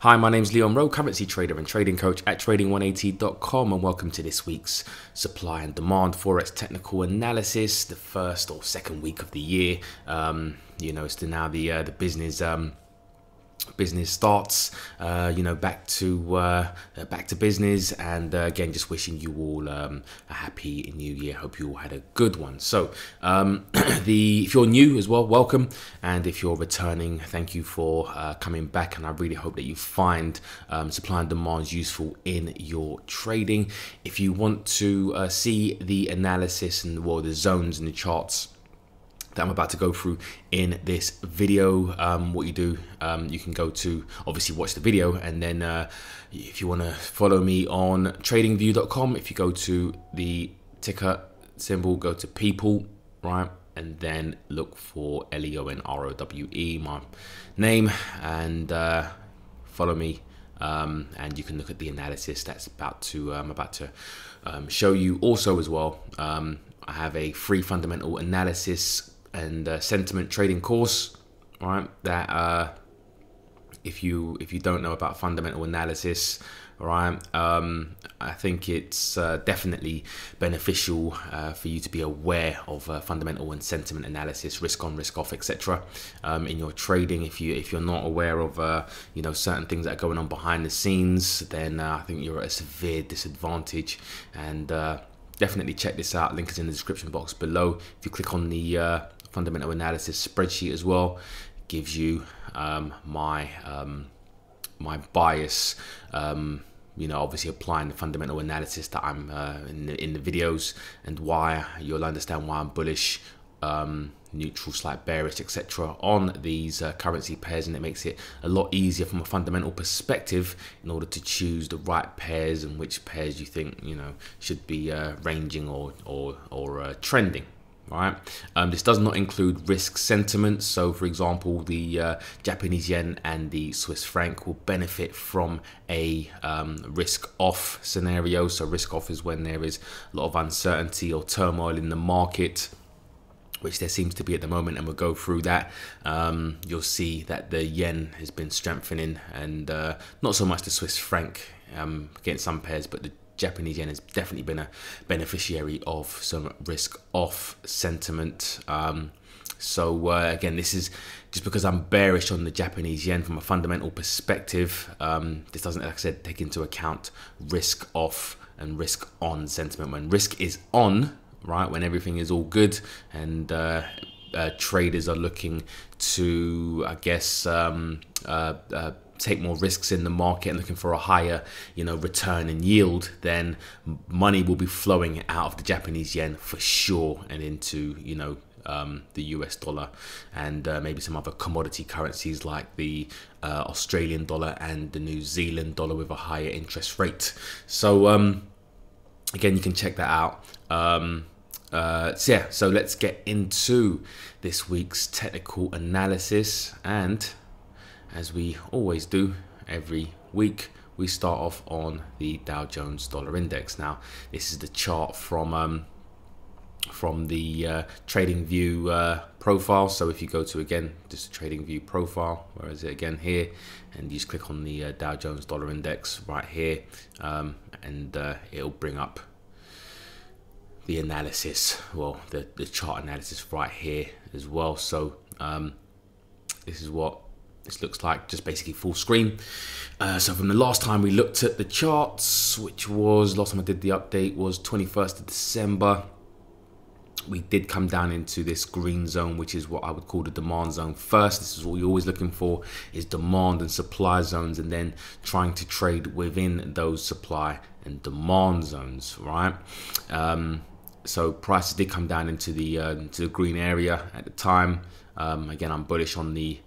Hi, my name's Leon Rowe, currency trader and trading coach at trading180.com, and welcome to this week's supply and demand Forex technical analysis, the first or second week of the year. It's now the business starts, back to business, and again, just wishing you all a happy new year. Hope you all had a good one. So if you're new as well, welcome, and if you're returning, thank you for coming back, and I really hope that you find supply and demand useful in your trading. If you want to see the analysis and the zones and the charts that I'm about to go through in this video, what you do, you can go to, obviously watch the video, and then if you want to follow me on tradingview.com, if you go to the ticker symbol, go to people, right, and then look for LEONROWE, my name, and follow me, and you can look at the analysis that's I'm about to show you. Also as well, I have a free fundamental analysis and sentiment trading course, right? That if you don't know about fundamental analysis, right, I think it's definitely beneficial for you to be aware of fundamental and sentiment analysis, risk on, risk off, etc. In your trading. If you're not aware of certain things that are going on behind the scenes, then I think you're at a severe disadvantage. And definitely check this out. Link is in the description box below. If you click on the fundamental analysis spreadsheet as well, it gives you my bias, obviously applying the fundamental analysis that I'm in the videos, and why you'll understand why I'm bullish, neutral, slight bearish, etc. on these currency pairs, and it makes it a lot easier from a fundamental perspective in order to choose the right pairs and which pairs you think should be ranging or trending. Right. This does not include risk sentiment. So, for example, the Japanese yen and the Swiss franc will benefit from a risk off scenario. So, risk off is when there is a lot of uncertainty or turmoil in the market, which there seems to be at the moment, and we'll go through that. You'll see that the yen has been strengthening, and not so much the Swiss franc against some pairs, but the Japanese yen has definitely been a beneficiary of some risk off sentiment. Again, this is just because I'm bearish on the Japanese yen from a fundamental perspective. This doesn't, like I said, take into account risk off and risk on sentiment. When risk is on, right, when everything is all good and traders are looking to, I guess, take more risks in the market and looking for a higher return and yield, then money will be flowing out of the Japanese yen for sure and into the US dollar and maybe some other commodity currencies like the Australian dollar and the New Zealand dollar with a higher interest rate. So again, you can check that out. So let's get into this week's technical analysis, and as we always do every week, we start off on the Dow Jones Dollar Index. Now, this is the chart from the Tradingview profile. So if you go to, again, just the Tradingview profile, where is it again, here, and you just click on the Dow Jones Dollar Index right here, and it'll bring up the analysis, well, the chart analysis right here as well. So this is what this looks like, just basically full screen. So from the last time we looked at the charts, which was, last time I did the update was 21st of December, we did come down into this green zone, which is what I would call the demand zone first. This is what you're always looking for, is demand and supply zones, and then trying to trade within those supply and demand zones, right? So prices did come down into the green area at the time. Again, I'm bullish on the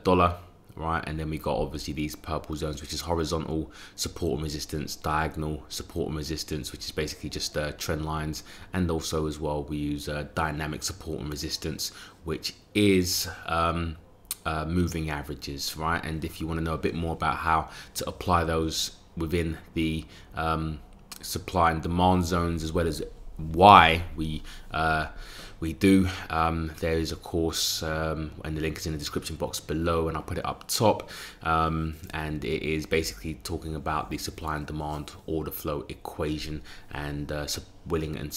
dollar, right? And then we got obviously these purple zones, which is horizontal support and resistance, diagonal support and resistance, which is basically just trend lines, and also as well we use dynamic support and resistance, which is moving averages, right? And if you want to know a bit more about how to apply those within the supply and demand zones, as well as why we we do. There is, of course, and the link is in the description box below, and I'll put it up top. And it is basically talking about the supply and demand order flow equation, and willing and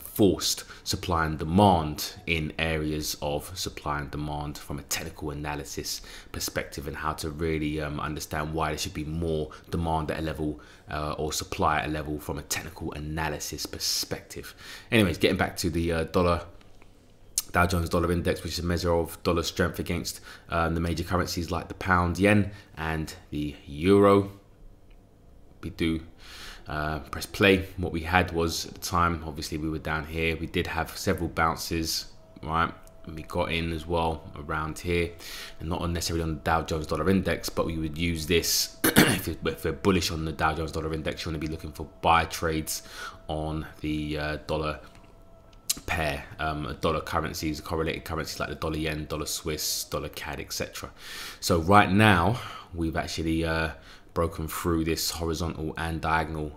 forced supply and demand in areas of supply and demand from a technical analysis perspective, and how to really understand why there should be more demand at a level or supply at a level from a technical analysis perspective. Anyways, getting back to the Dow Jones Dollar Index, which is a measure of dollar strength against the major currencies like the pound, yen, and the euro. We do press play. What we had was, at the time, obviously we were down here. We did have several bounces, right? And we got in as well around here, and not necessarily on the Dow Jones Dollar Index, but we would use this if we're bullish on the Dow Jones Dollar Index. You want to be looking for buy trades on the dollar pair, dollar currencies, correlated currencies like the dollar yen, dollar Swiss, dollar CAD, etc. So right now we've actually broken through this horizontal and diagonal,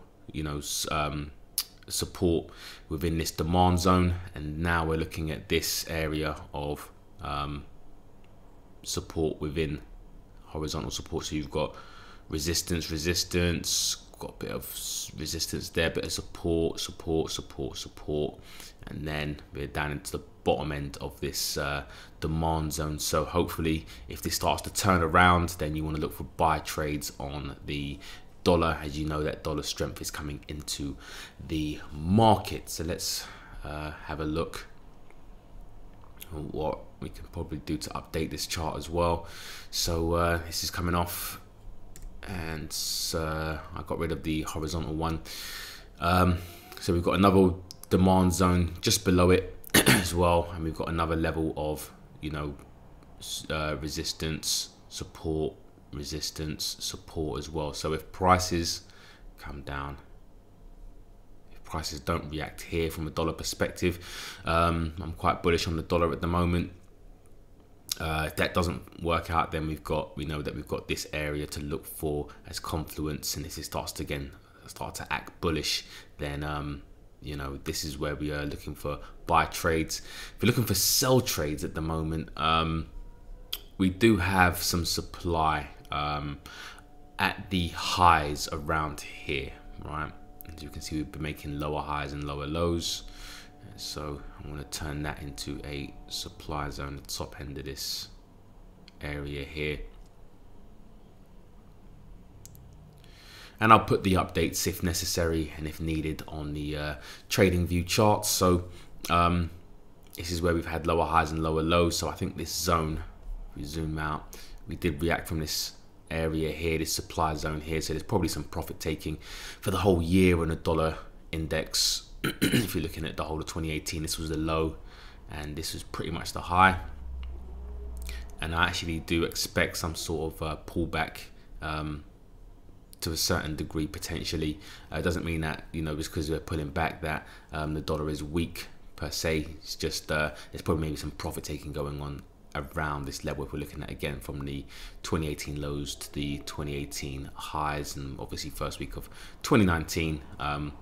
support within this demand zone, and now we're looking at this area of support within horizontal support. So you've got resistance, got a bit of resistance there, bit of support, and then we're down into the bottom end of this demand zone. So hopefully, if this starts to turn around, then you want to look for buy trades on the dollar, as you know that dollar strength is coming into the market. So let's have a look at what we can probably do to update this chart as well. So this is coming off, and I got rid of the horizontal one. So we've got another demand zone just below it as well, and we've got another level of resistance, support, resistance, support as well. So if prices come down, if prices don't react here from a dollar perspective, I'm quite bullish on the dollar at the moment. If that doesn't work out, then we know that we've got this area to look for as confluence, and if it starts to start to act bullish, then this is where we are looking for buy trades. If you're looking for sell trades at the moment, we do have some supply at the highs around here, right? As you can see, we've been making lower highs and lower lows. So I'm going to turn that into a supply zone, the top end of this area here. And I'll put the updates if necessary and if needed on the Tradingview charts. So this is where we've had lower highs and lower lows. So I think this zone, if we zoom out, we did react from this area here, this supply zone here. So there's probably some profit taking for the whole year on a dollar index. If you're looking at the whole of 2018, this was the low and this was pretty much the high. And I actually do expect some sort of pullback to a certain degree potentially. It doesn't mean that, just because we're pulling back that the dollar is weak per se. It's just there's probably maybe some profit taking going on around this level if we're looking at, again, from the 2018 lows to the 2018 highs, and obviously first week of 2019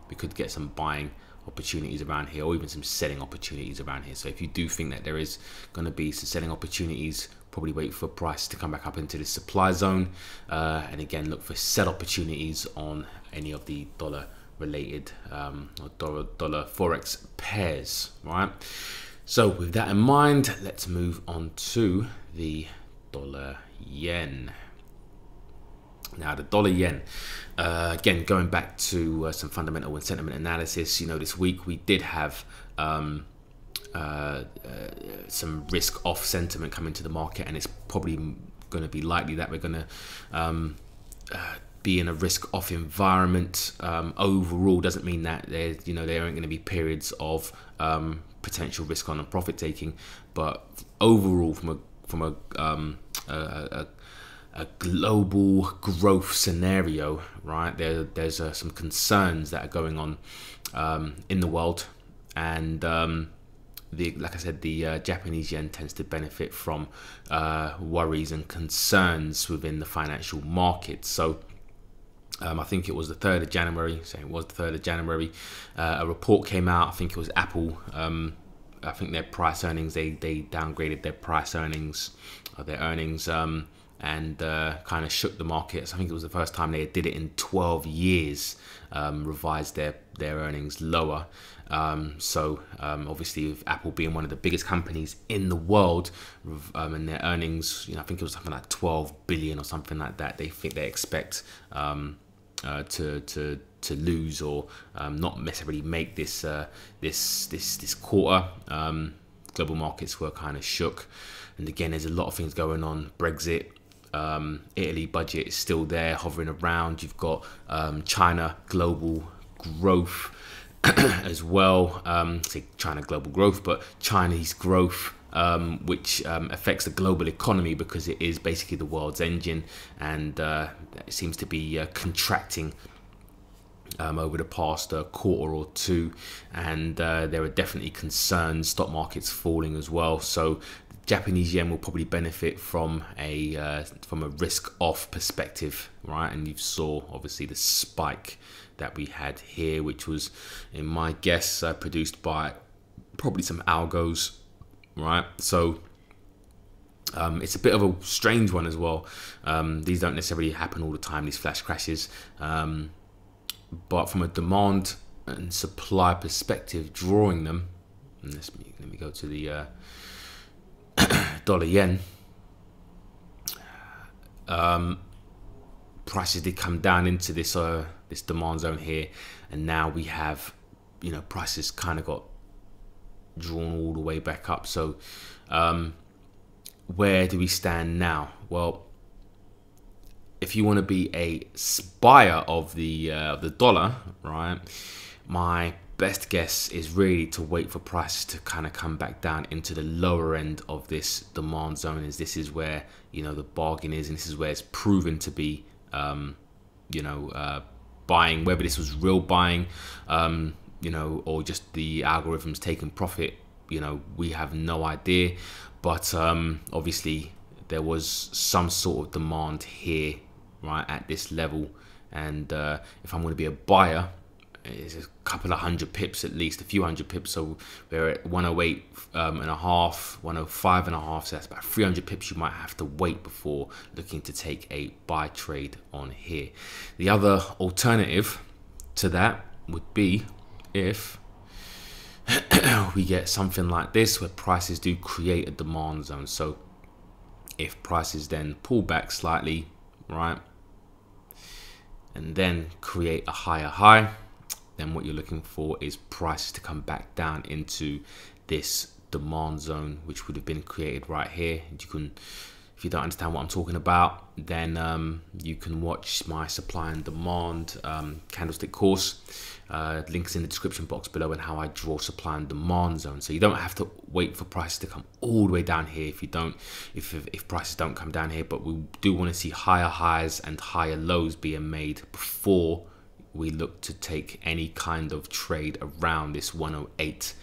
we could get some buying opportunities around here, or even some selling opportunities around here. So if you do think that there is going to be some selling opportunities, probably wait for price to come back up into this supply zone, and again look for sell opportunities on any of the dollar related or dollar forex pairs, right? So with that in mind, let's move on to the dollar yen. Now the dollar yen, again, going back to some fundamental and sentiment analysis, this week we did have some risk off sentiment coming to the market, and it's probably going to be likely that we're going to be in a risk off environment. Overall doesn't mean that there aren't going to be periods of potential risk on and profit taking, but overall from a global growth scenario, right, there's some concerns that are going on in the world, and like I said, the Japanese yen tends to benefit from worries and concerns within the financial markets. So I think it was the 3rd of January, so it was the 3rd of January. A report came out, I think it was Apple. I think their price earnings, they downgraded their price earnings, or their earnings, and kind of shook the markets. I think it was the first time they did it in 12 years, revised their earnings lower. Obviously with Apple being one of the biggest companies in the world, and their earnings, I think it was something like 12 billion or something like that, they expect to lose or not necessarily make this this quarter. Global markets were kind of shook, and again, there's a lot of things going on. Brexit, Italy budget is still there, hovering around. You've got China global growth as well. Say China global growth, but Chinese growth, which affects the global economy because it is basically the world's engine, and it seems to be contracting over the past quarter or two, and there are definitely concerns. Stock markets falling as well, so Japanese yen will probably benefit from a risk-off perspective, right? And you saw obviously the spike that we had here, which was, in my guess, produced by probably some algos, right? So it's a bit of a strange one as well. These don't necessarily happen all the time, these flash crashes, but from a demand and supply perspective, drawing them, and let me go to the dollar yen. Prices did come down into this this demand zone here, and now we have, prices kind of got drawn all the way back up. So where do we stand now? Well, if you want to be a buyer of the dollar, right, my best guess is really to wait for prices to kind of come back down into the lower end of this demand zone, as this is where the bargain is, and this is where it's proven to be buying. Whether this was real buying, or just the algorithms taking profit, we have no idea. But obviously there was some sort of demand here, right, at this level, and if I'm going to be a buyer, it's a couple of hundred pips, at least a few hundred pips. So we're at 108 and a half, 105 and a half, so that's about 300 pips you might have to wait before looking to take a buy trade on here. The other alternative to that would be if we get something like this, where prices do create a demand zone. So if prices then pull back slightly, right, and then create a higher high, then what you're looking for is prices to come back down into this demand zone, which would have been created right here. And you can, if you don't understand what I'm talking about, then you can watch my supply and demand candlestick course. Links in the description box below, and how I draw supply and demand zone. So you don't have to wait for prices to come all the way down here if prices don't come down here, but we do want to see higher highs and higher lows being made before we look to take any kind of trade around this 108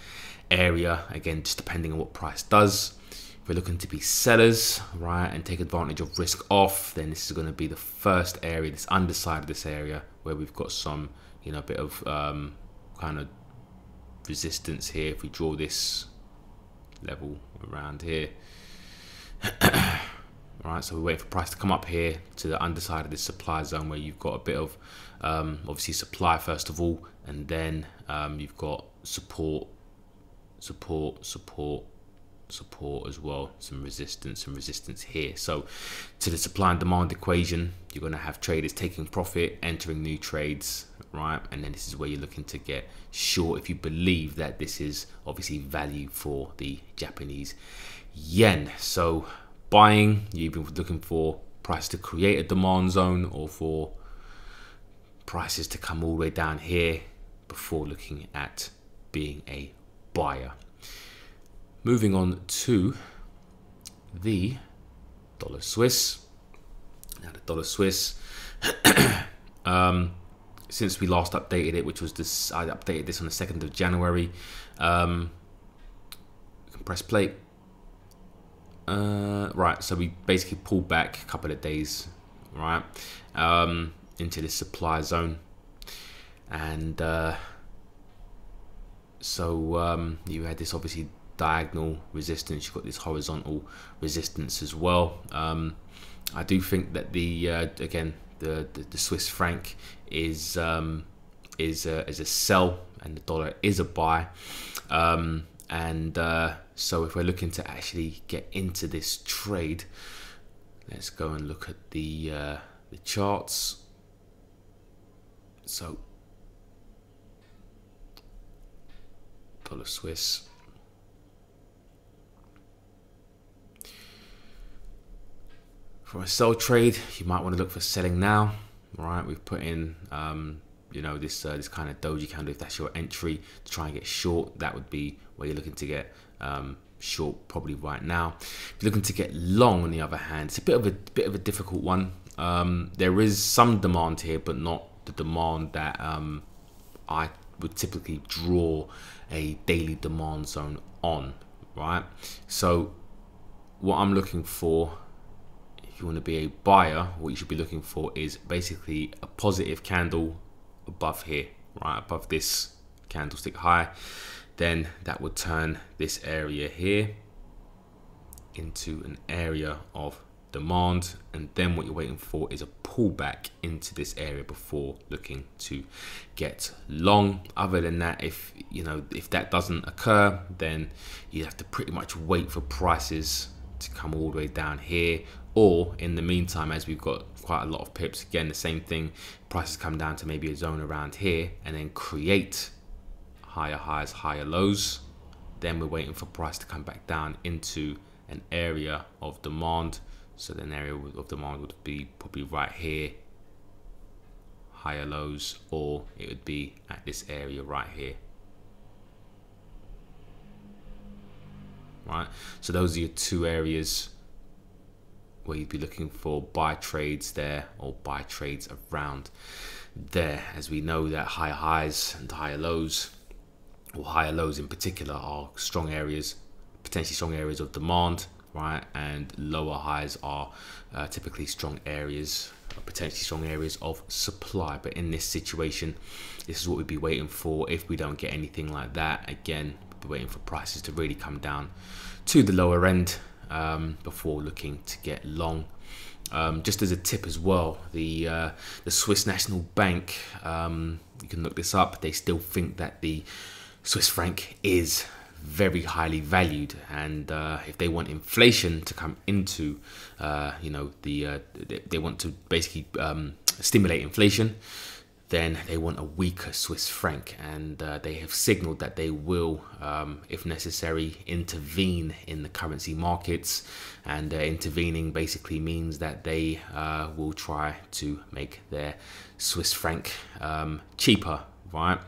area. Again, just depending on what price does. If we're looking to be sellers, right, and take advantage of risk off, then this is going to be the first area, this underside of this area, where we've got some a bit of kind of resistance here. If we draw this level around here, right, so we wait for price to come up here to the underside of this supply zone, where you've got a bit of obviously supply first of all, and then you've got support as well, some resistance here. So to the supply and demand equation, you're going to have traders taking profit, entering new trades, right, and then this is where you're looking to get short if you believe that this is obviously value for the Japanese yen. So buying, you've been looking for price to create a demand zone, or for prices to come all the way down here before looking at being a buyer. Moving on to the dollar Swiss. Now the dollar Swiss, since we last updated it, which was this, I updated this on the 2nd of January. You can press play. Right, so we basically pulled back a couple of days, right? into this supply zone, and so you had this obviously diagonal resistance, you've got this horizontal resistance as well. I do think that the again the Swiss franc is a sell and the dollar is a buy, and so if we're looking to actually get into this trade, let's go and look at the charts. So dollar Swiss, for a sell trade, you might want to look for selling now. All right, we've put in you know, this kind of doji candle. If that's your entry to try and get short, that would be where you're looking to get short probably right now. If you're looking to get long, on the other hand, it's a bit of a difficult one. There is some demand here, but not the demand that I would typically draw a daily demand zone on, right? So what I'm looking for, if you want to be a buyer, what you should be looking for is basically a positive candle above here, right above this candlestick high. Then that would turn this area here into an area of demand, and then what you're waiting for is a pullback into this area before looking to get long. Other than that, if that doesn't occur, then you have to pretty much wait for prices to come all the way down here, or in the meantime, as we've got quite a lot of pips, again the same thing, prices come down to maybe a zone around here and then create higher highs, higher lows. Then we're waiting for price to come back down into an area of demand. So the area of demand would be probably right here, higher lows, or it would be at this area right here. Right, so those are your two areas where you'd be looking for buy trades there or buy trades around there. As we know that higher highs and higher lows, or higher lows in particular, are strong areas, potentially strong areas of demand, right? And lower highs are typically strong areas, potentially strong areas of supply. But in this situation, this is what we'd be waiting for. If we don't get anything like that, again, we'd be waiting for prices to really come down to the lower end before looking to get long. Just as a tip as well, the Swiss National Bank, you can look this up, they still think that the Swiss franc is very highly valued, and if they want inflation to come into they want to basically stimulate inflation, then they want a weaker Swiss franc, and they have signaled that they will, if necessary, intervene in the currency markets. And intervening basically means that they will try to make their Swiss franc cheaper, right?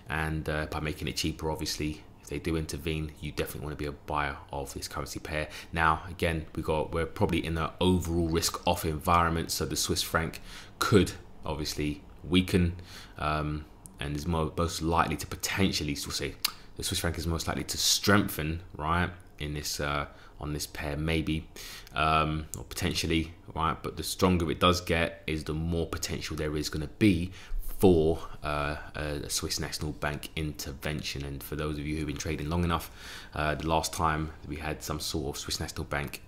And by making it cheaper, obviously, if they do intervene, you definitely want to be a buyer of this currency pair. Now, again, we're probably in an overall risk-off environment, so the Swiss franc could obviously weaken, and is most likely to potentially, we'll say, the Swiss franc is most likely to strengthen, right, in this on this pair, maybe, or potentially, right? But the stronger it does get, is the more potential there is going to be for a Swiss National Bank intervention. And for those of you who've been trading long enough, the last time we had some sort of Swiss National Bank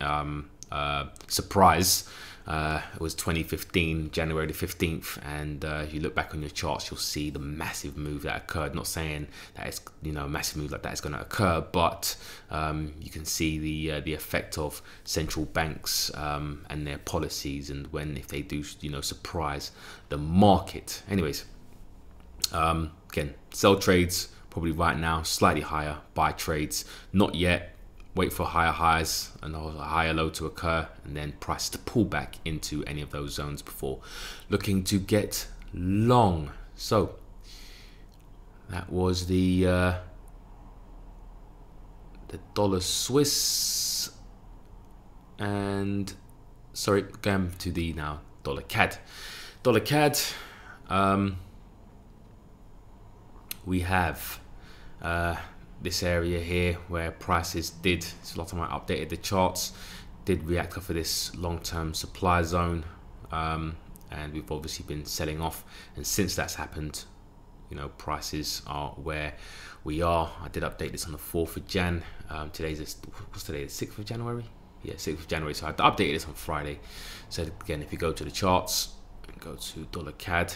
surprise, it was 2015, January the 15th, and if you look back on your charts, you'll see the massive move that occurred. Not saying that it's, a massive move like that is going to occur, but you can see the effect of central banks and their policies, and if they do surprise the market. Anyways, again, sell trades probably right now, slightly higher. Buy trades not yet. Wait for higher highs and a higher low to occur, and then price to pull back into any of those zones before looking to get long. So that was the dollar Swiss, and sorry, going to the now dollar CAD. Dollar CAD, we have this area here where prices did, so last time I updated the charts, did react off of this long-term supply zone, and we've obviously been selling off, and since that's happened, you know, prices are where we are. I did update this on the 4th of Jan. What's today, the 6th of January? Yeah, 6th of January. So I updated this on Friday. So again, if you go to the charts and go to dollar CAD,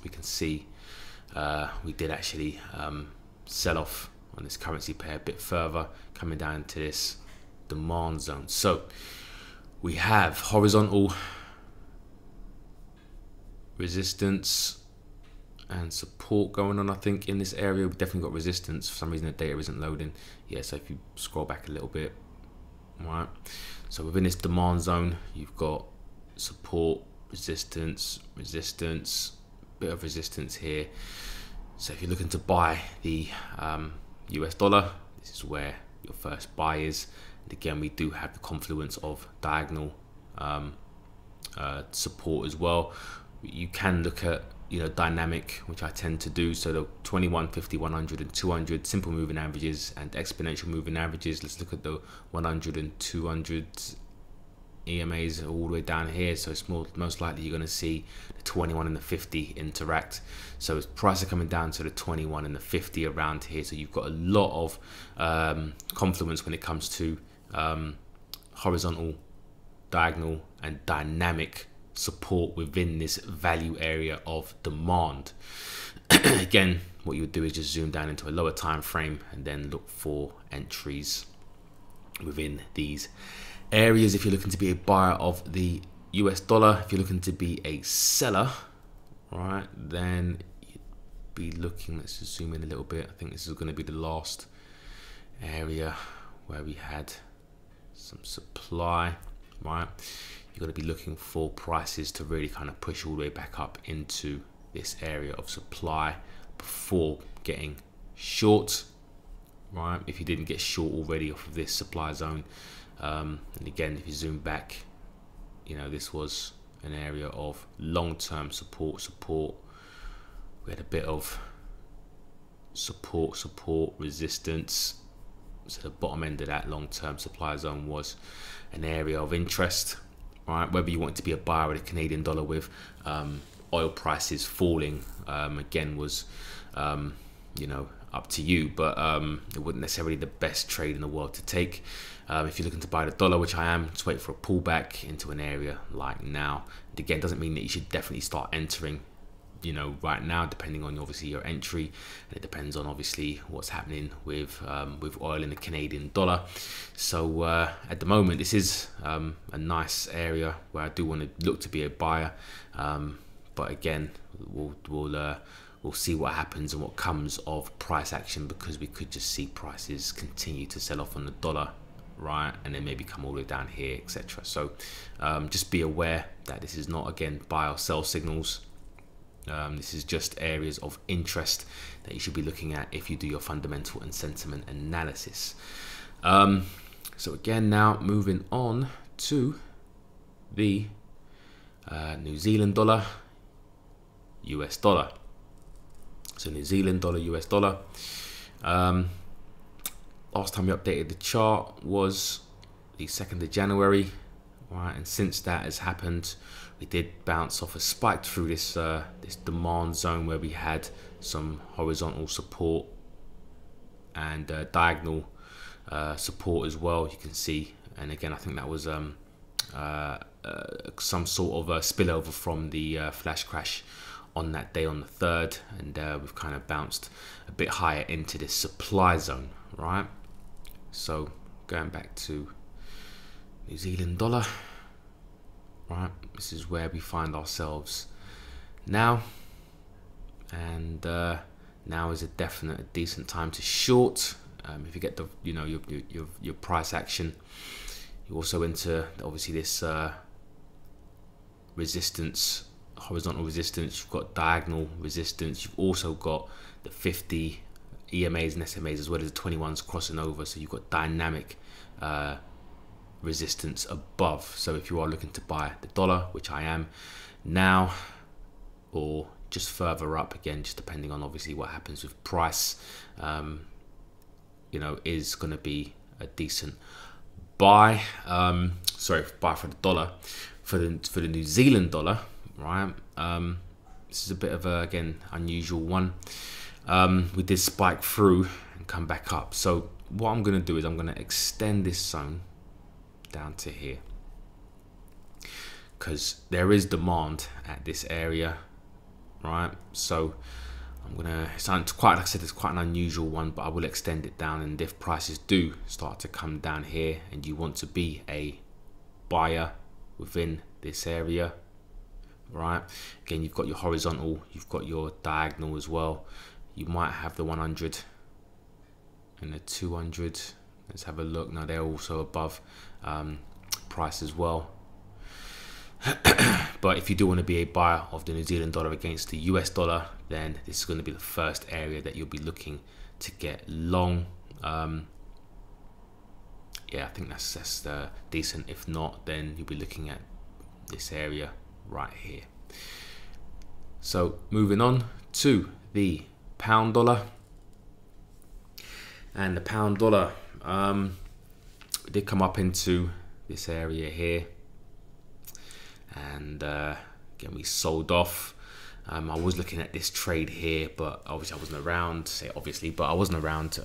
we can see we did actually sell off on this currency pair a bit further, coming down to this demand zone. So we have horizontal resistance and support going on. I think in this area we've definitely got resistance. For some reason the data isn't loading. Yeah, so if you scroll back a little bit, right, so within this demand zone you've got support, resistance, bit of resistance here. So if you're looking to buy the US dollar, this is where your first buy is. And again, we do have the confluence of diagonal support as well. You can look at, you know, dynamic, which I tend to do. So the 21, 50, 100 and 200 simple moving averages and exponential moving averages. Let's look at the 100 and 200 EMAs all the way down here. So it's most likely you're going to see the 21 and the 50 interact. So prices are coming down to the 21 and the 50 around here. So you've got a lot of confluence when it comes to horizontal, diagonal and dynamic support within this value area of demand. Again, what you would do is just zoom down into a lower time frame and then look for entries within these areas. If you're looking to be a buyer of the US dollar, if you're looking to be a seller, right, then you'd be looking, let's just zoom in a little bit. I think this is going to be the last area where we had some supply, right? You're going to be looking for prices to really kind of push all the way back up into this area of supply before getting short, right? If you didn't get short already off of this supply zone. And again, if you zoom back, you know, this was an area of long-term support. We had a bit of support, resistance. So the bottom end of that long-term supply zone was an area of interest, right? Whether you want to be a buyer of the Canadian dollar with oil prices falling, again, was you know, up to you, but it wasn't necessarily the best trade in the world to take. If you're looking to buy the dollar, which I am, just wait for a pullback into an area like now. And again, doesn't mean that you should definitely start entering, you know, right now, depending on obviously your entry, and it depends on obviously what's happening with oil in the Canadian dollar. So at the moment, this is a nice area where I do want to look to be a buyer, but again, we'll see what happens and what comes of price action, because we could just see prices continue to sell off on the dollar, right, and then maybe come all the way down here, etc. So just be aware that this is not, again, buy or sell signals. This is just areas of interest that you should be looking at if you do your fundamental and sentiment analysis. So again, now moving on to the New Zealand dollar, US dollar. So New Zealand dollar, US dollar. Last time we updated the chart was the 2nd of January, right? And since that has happened, we did bounce off a spike through this this demand zone where we had some horizontal support and diagonal support as well. You can see, and again, I think that was some sort of spillover from the flash crash on that day on the 3rd, and we've kind of bounced a bit higher into this supply zone, right? So going back to New Zealand dollar, right, this is where we find ourselves now, and now is a decent time to short. If you get the, you know, your price action, you also into obviously this resistance, horizontal resistance. You've got diagonal resistance. You've also got the 50 EMAs and SMAs, as well as the 21s crossing over. So you've got dynamic resistance above. So if you are looking to buy the dollar, which I am now, or just further up, again, just depending on obviously what happens with price, you know, is going to be a decent buy. Sorry, buy for the dollar. for the New Zealand dollar, right? This is a bit of a, again, unusual one. We did spike through and come back up. So what I'm going to do is I'm going to extend this zone down to here, because there is demand at this area, right? So I'm gonna, it's quite, like I said, it's quite an unusual one, but I will extend it down. And if prices do start to come down here and you want to be a buyer within this area, right? Again, you've got your horizontal, you've got your diagonal as well. You might have the 100 and the 200. Let's have a look. Now they're also above price as well. But if you do want to be a buyer of the New Zealand dollar against the US dollar, then this is going to be the first area that you'll be looking to get long. Yeah, I think that's decent. If not, then you'll be looking at this area right here. So moving on to the pound dollar. And the pound dollar did come up into this area here, and again we sold off. I was looking at this trade here, but obviously I wasn't around. But I wasn't around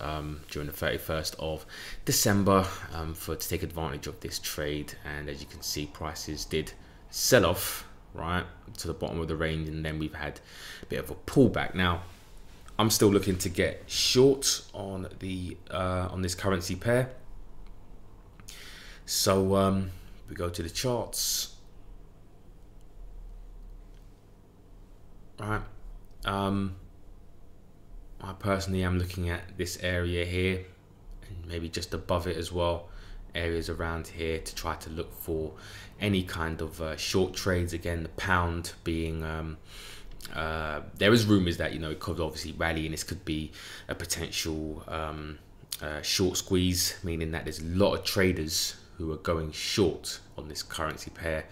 during the 31st of December to take advantage of this trade. And as you can see, prices did sell off right to the bottom of the range, and then we've had a bit of a pullback. Now I'm still looking to get short on the on this currency pair. So we go to the charts. Right, I personally am looking at this area here and maybe just above it as well, areas around here, to try to look for any kind of short trades. Again, the pound being there is rumors that, you know, it could obviously rally, and this could be a potential short squeeze, meaning that there's a lot of traders who are going short on this currency pair.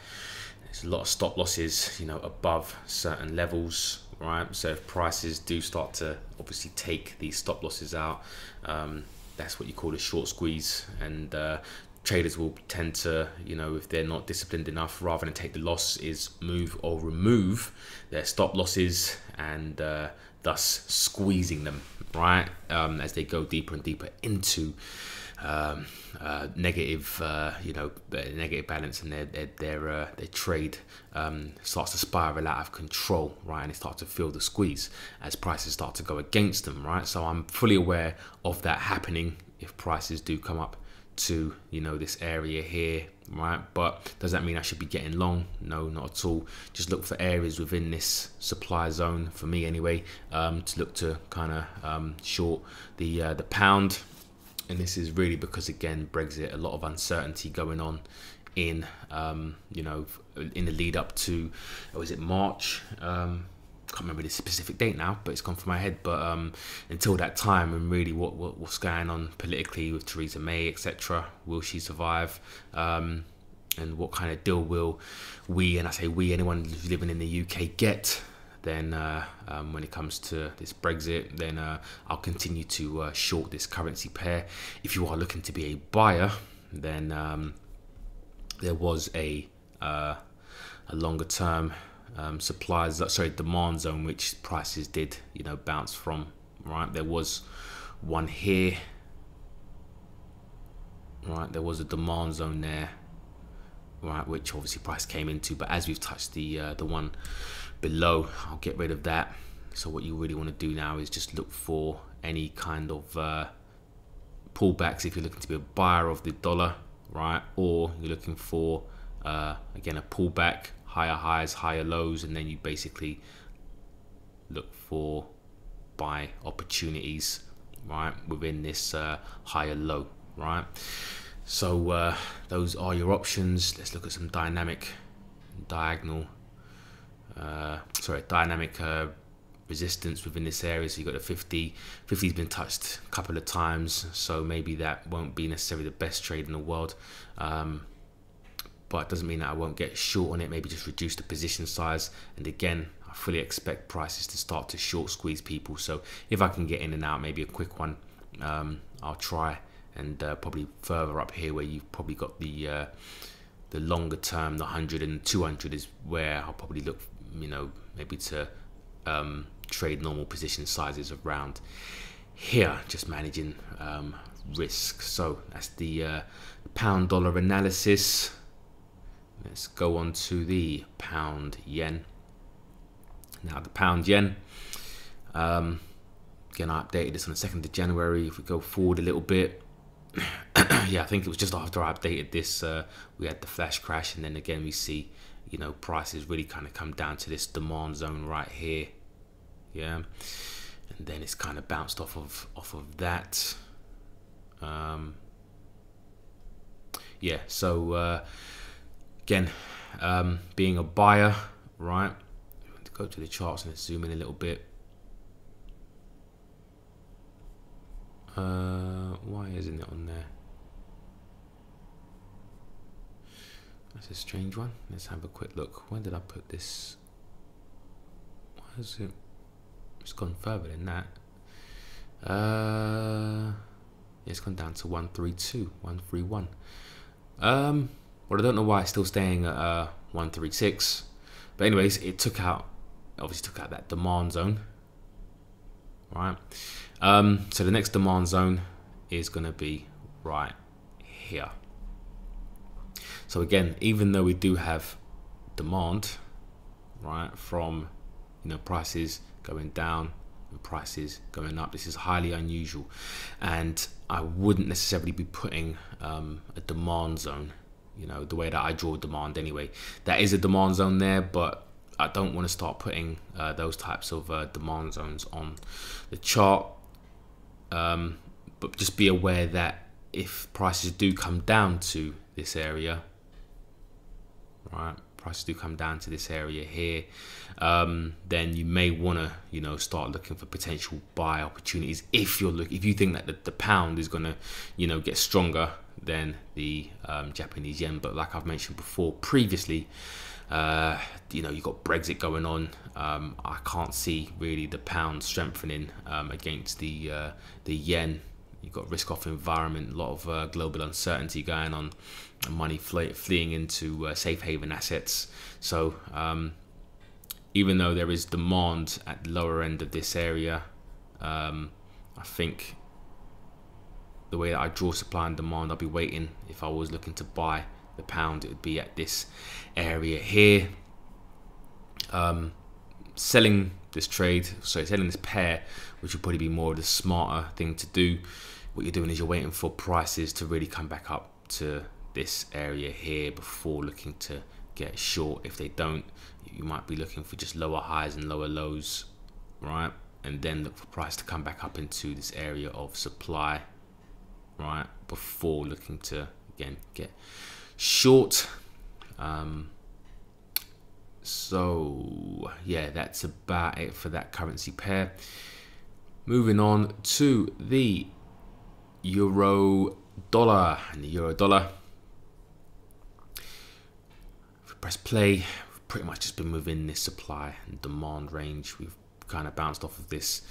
There's a lot of stop losses, you know, above certain levels, right? So if prices do start to obviously take these stop losses out, that's what you call a short squeeze. And traders will tend to, you know, if they're not disciplined enough, rather than take the loss, is move or remove their stop losses, and thus squeezing them, right? As they go deeper and deeper into negative, you know, negative balance, and their trade starts to spiral out of control, right? And they start to feel the squeeze as prices start to go against them, right? So I'm fully aware of that happening if prices do come up to, you know, this area here, right? But does that mean I should be getting long? No, not at all. Just look for areas within this supply zone, for me anyway, to look to kind of short the pound. And this is really because, again, Brexit, a lot of uncertainty going on in, you know, in the lead up to, was it March? Can't remember the specific date now, but it's gone from my head. But until that time, and really what's going on politically with Theresa May, etc. Will she survive? And what kind of deal will we, and I say we, anyone who's living in the UK, get? Then when it comes to this Brexit, then I'll continue to short this currency pair. If you are looking to be a buyer, then there was a longer term demand zone, which prices did, you know, bounce from, right? There was one here, right? There was a demand zone there, right, which obviously price came into, but as we've touched the one below, I'll get rid of that. So what you really want to do now is just look for any kind of pullbacks if you're looking to be a buyer of the dollar, right? Or you're looking for again a pullback, higher highs, higher lows, and then you basically look for buy opportunities, right, within this higher low, right? So those are your options. Let's look at some dynamic resistance within this area. So you got the 50's been touched a couple of times, so maybe that won't be necessarily the best trade in the world, but it doesn't mean that I won't get short on it. Maybe just reduce the position size. And again, I fully expect prices to start to short squeeze people, so if I can get in and out, maybe a quick one, I'll try. And probably further up here where you've probably got the the longer term, the 100 and 200 is where I'll probably look, you know, maybe to trade normal position sizes around here, just managing risk. So that's the pound dollar analysis. Let's go on to the pound yen. Now the pound yen, again, I updated this on the 2nd of January. If we go forward a little bit, yeah, I think it was just after I updated this, we had the flash crash, and then again we see, you know, prices really kind of come down to this demand zone right here, yeah, and then it's kind of bounced off of that. Yeah, so again, being a buyer, right? Go to the charts and let's zoom in a little bit. Why isn't it on there? That's a strange one. Let's have a quick look. When did I put this? Why is it? It's gone further than that. It's gone down to 132, 131. Well, I don't know why it's still staying at 136. But anyways, it took out, obviously took out that demand zone, right? So the next demand zone is going to be right here. So again, even though we do have demand, right, from, you know, prices going down and prices going up, this is highly unusual, and I wouldn't necessarily be putting a demand zone, you know, the way that I draw demand anyway. That is a demand zone there, but I don't want to start putting those types of demand zones on the chart. But just be aware that if prices do come down to this area, right, prices do come down to this area here, then you may want to, you know, start looking for potential buy opportunities if you think that the pound is going to, you know, get stronger than the Japanese yen. But like I've mentioned before previously, you know, you've got Brexit going on. I can't see really the pound strengthening against the yen. You've got risk-off environment, a lot of global uncertainty going on, and money fleeing into safe haven assets. So even though there is demand at the lower end of this area, I think the way that I draw supply and demand, I'll be waiting. If I was looking to buy the pound, it would be at this area here. Selling this pair, which would probably be more of the smarter thing to do. What you're doing is you're waiting for prices to really come back up to this area here before looking to get short. If they don't, you might be looking for just lower highs and lower lows, right? And then look for price to come back up into this area of supply, right, before looking to again get short. So yeah, that's about it for that currency pair. Moving on to the euro dollar and the euro dollar. If we press play, we've pretty much just been moving this supply and demand range. We've kind of bounced off of this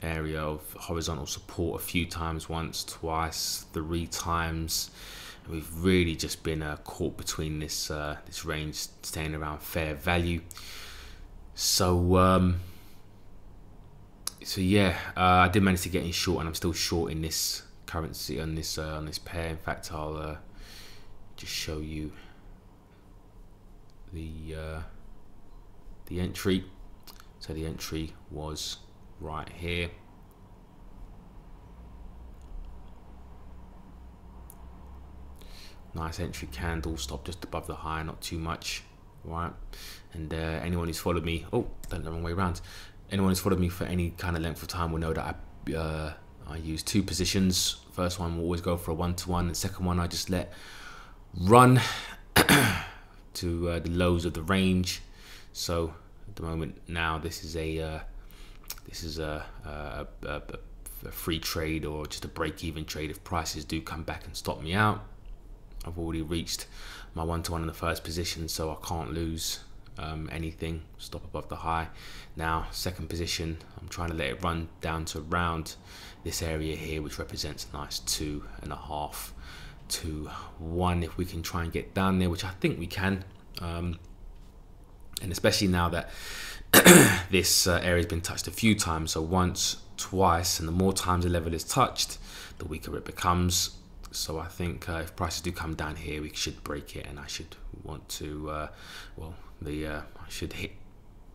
area of horizontal support a few times, once, twice, 3 times. And we've really just been caught between this this range, staying around fair value. So yeah, I did manage to get in short, and I'm still short in this currency on this pair. In fact, I'll just show you the entry. So the entry was right here. Nice entry candle, stop just above the high, not too much, right? And anyone who's followed me, oh, done the wrong way around. Anyone who's followed me for any kind of length of time will know that I use 2 positions. First one will always go for a 1-to-1. The second one I just let run to the lows of the range. So at the moment now, this is a free trade, or just a break-even trade if prices do come back and stop me out. I've already reached my 1-to-1 in the first position, so I can't lose anything. Stop above the high. Now second position, I'm trying to let it run down to around this area here, which represents a nice 2.5 to 1 if we can try and get down there, which I think we can. And especially now that this area has been touched a few times, so once, twice, and the more times the level is touched, the weaker it becomes. So I think if prices do come down here, we should break it, and I should want to, I should hit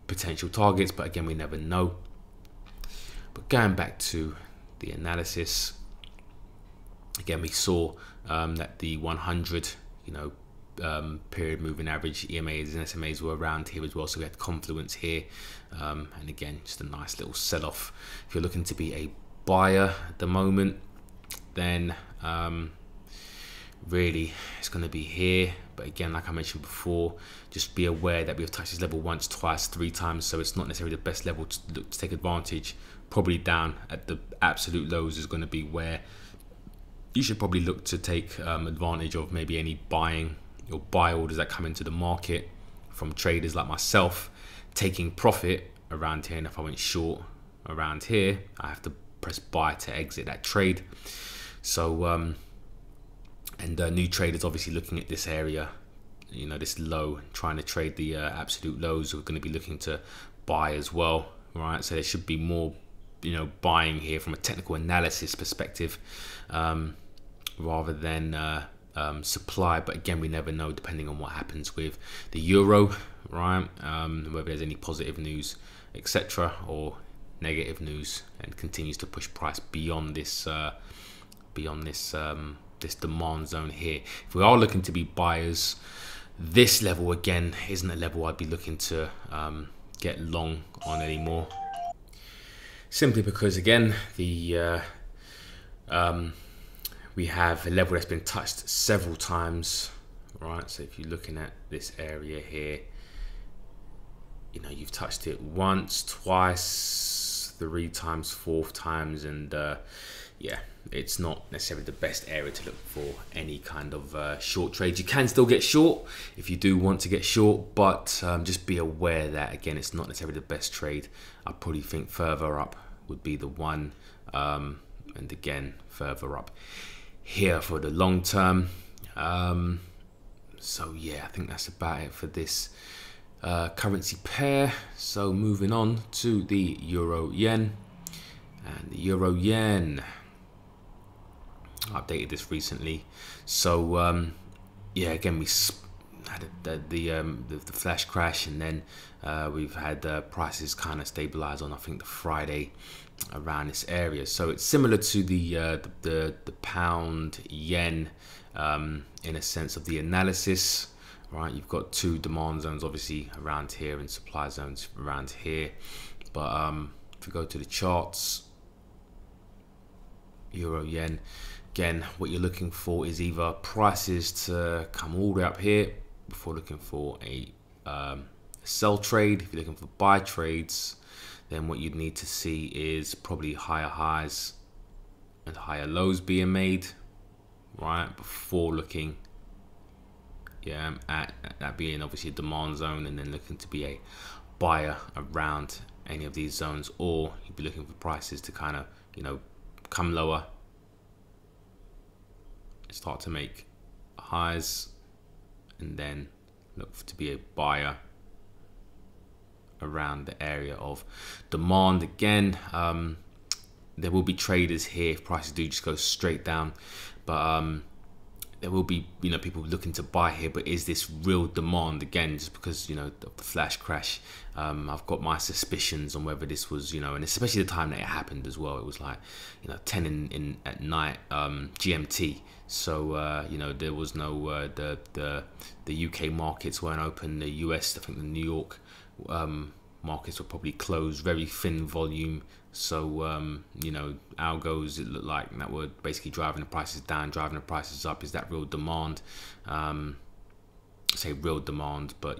potential targets, but again, we never know. But going back to the analysis, again, we saw that the 100, period moving average, EMAs and SMAs were around here as well, so we had confluence here, and again, just a nice little sell-off. If you're looking to be a buyer at the moment, then really it's going to be here. But again, like I mentioned before, just be aware that we've touched this level once, twice, 3 times, so it's not necessarily the best level to take advantage. Probably down at the absolute lows is going to be where you should probably look to take advantage of maybe any buying or buy orders that come into the market from traders like myself, taking profit around here. And if I went short around here, I have to press buy to exit that trade. So new traders obviously looking at this area, this low, trying to trade the absolute lows, are going to be looking to buy as well, right? So there should be more buying here from a technical analysis perspective, rather than supply. But again, we never know, depending on what happens with the euro, right? Whether there's any positive news, etc., or negative news, and continues to push price beyond this this demand zone here. If we are looking to be buyers, this level again isn't a level I'd be looking to get long on anymore, simply because again the we have a level that's been touched several times, right? So if you're looking at this area here, you've touched it once, twice, 3 times, 4 times, and yeah, it's not necessarily the best area to look for any kind of short trades. You can still get short if you do want to get short, but just be aware that again, it's not necessarily the best trade. I probably think further up would be the one, and again, further up here for the long term. So yeah, I think that's about it for this currency pair. So moving on to the euro yen, and the euro yen, I updated this recently. So yeah, again, we had the flash crash, and then we've had prices kind of stabilize on, I think, the Friday around this area. So it's similar to the pound yen in a sense of the analysis, right? You've got 2 demand zones obviously around here and supply zones around here. But if we go to the charts, euro yen, again, what you're looking for is either prices to come all the way up here before looking for a sell trade. If you're looking for buy trades, then what you'd need to see is probably higher highs and higher lows being made, right, before looking at that being obviously a demand zone, and then looking to be a buyer around any of these zones. Or you'd be looking for prices to kind of come lower, start to make highs, and then look to be a buyer around the area of demand. Again, there will be traders here if prices do just go straight down, but there will be people looking to buy here. But is this real demand? Again, just because of the flash crash, I've got my suspicions on whether this was and especially the time that it happened as well. It was like 10 at night GMT. So there was no the UK markets weren't open. The US, I think the New York markets were probably closed, very thin volume. So algos, it looked like that were basically driving the prices down, driving the prices up. Is that real demand? Say real demand, but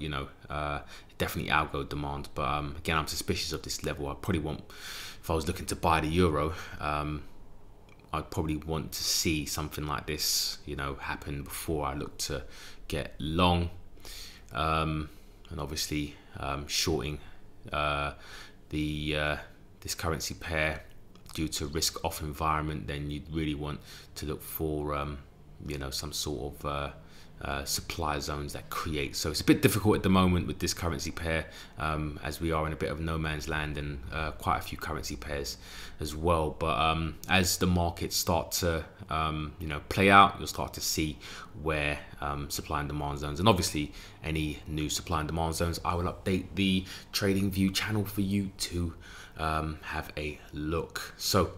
definitely algo demand. But again, I'm suspicious of this level. I probably want, if I was looking to buy the euro, I'd probably want to see something like this happen before I look to get long, and obviously shorting this currency pair due to risk off environment. Then you'd really want to look for you know, some sort of supply zones that create. So it's a bit difficult at the moment with this currency pair, as we are in a bit of no man's land, and quite a few currency pairs as well. But as the markets start to you know, play out, you'll start to see where supply and demand zones, and obviously any new supply and demand zones, I will update the Tradingview channel for you to have a look. So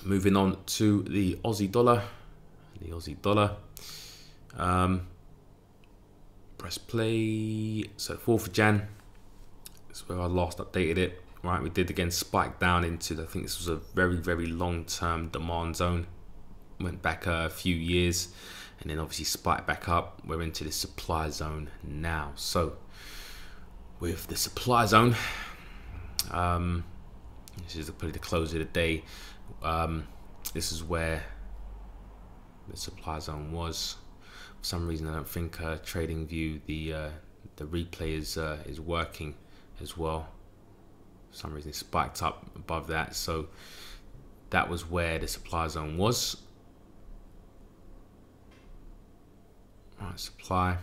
moving on to the Aussie dollar. The Aussie dollar. Press play. So 4th of Jan, that's where I last updated it. Right, we did again spike down into, I think this was a very long-term demand zone. Went back a few years, and then obviously spiked back up. We're into the supply zone now. So with the supply zone, this is probably the close of the day. This is where the supply zone was. For some reason, I don't think Tradingview, the replay is working as well. For some reason, it spiked up above that. So that was where the supply zone was. Right, supply,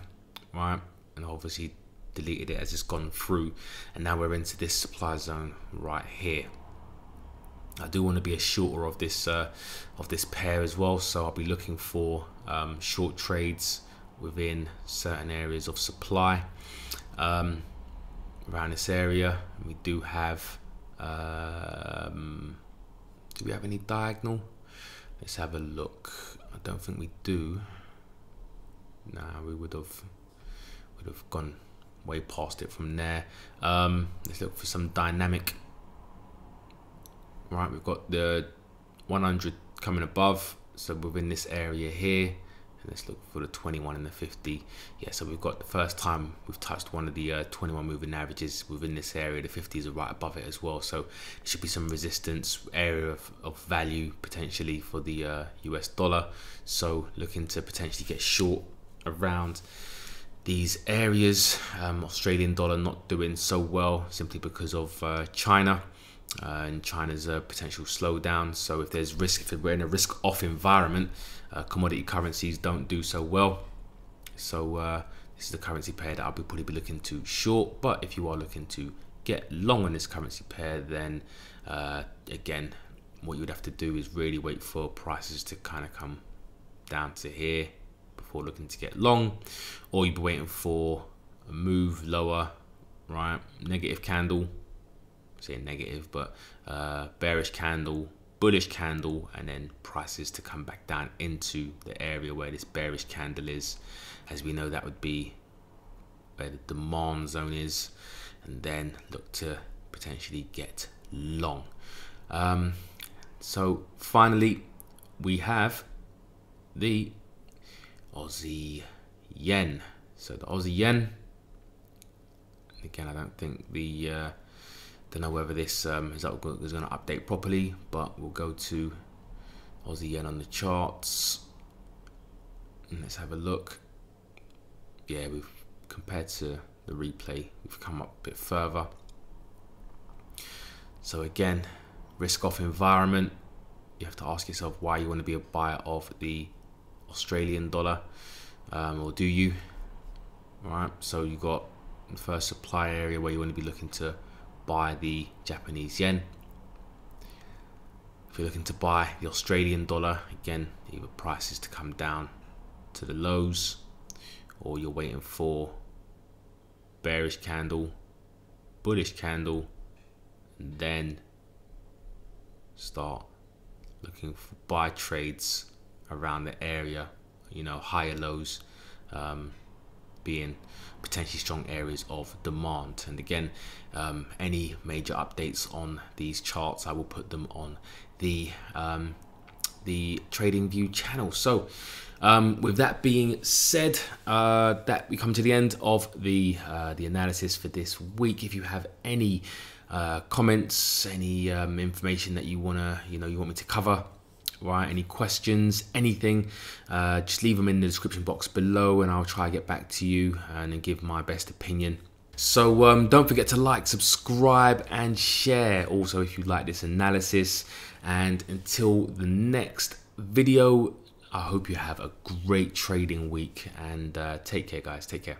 right, and obviously deleted it as it's gone through, and now we're into this supply zone right here. I do want to be a shorter of this pair as well, so I'll be looking for short trades within certain areas of supply around this area. We do have do we have any diagonal? Let's have a look. I don't think we do. Nah, we would have gone way past it from there. Let's look for some dynamic. Right, we've got the 100 coming above, so within this area here, and let's look for the 21 and the 50. Yeah, so we've got the first time we've touched one of the 21 moving averages within this area. The 50s are right above it as well, so there should be some resistance area of value potentially for the US dollar. So looking to potentially get short around these areas. Australian dollar not doing so well simply because of China. And China's a potential slowdown. So if there's risk, if we're in a risk-off environment, commodity currencies don't do so well. So this is the currency pair that I'll be probably looking to short. But if you are looking to get long on this currency pair, then again, what you would have to do is really wait for prices to kind of come down to here before looking to get long, or you'd be waiting for a move lower, right? Negative candle. Say negative, but bearish candle, bullish candle, and then prices to come back down into the area where this bearish candle is. As we know, that would be where the demand zone is, and then look to potentially get long. So finally, we have the Aussie yen. So the Aussie yen, again, I don't think don't know whether this is going to update properly, but we'll go to Aussie yen on the charts and let's have a look. Yeah, we've compared to the replay, we've come up a bit further. So again, risk off environment. You have to ask yourself why you want to be a buyer of the Australian dollar, or do you? All right, so you got the first supply area where you want to be looking to buy the Japanese yen. If you're looking to buy the Australian dollar, again, either prices to come down to the lows, or you're waiting for bearish candle, bullish candle, and then start looking for buy trades around the area, you know, higher lows being potentially strong areas of demand. And again, any major updates on these charts, I will put them on the Tradingview channel. So with that being said, that we come to the end of the analysis for this week. If you have any comments, any information that you want me to cover, right, any questions, anything, just leave them in the description box below and I'll try to get back to you and give my best opinion. So don't forget to like, subscribe and share also if you like this analysis. And until the next video, I hope you have a great trading week, and take care, guys. Take care.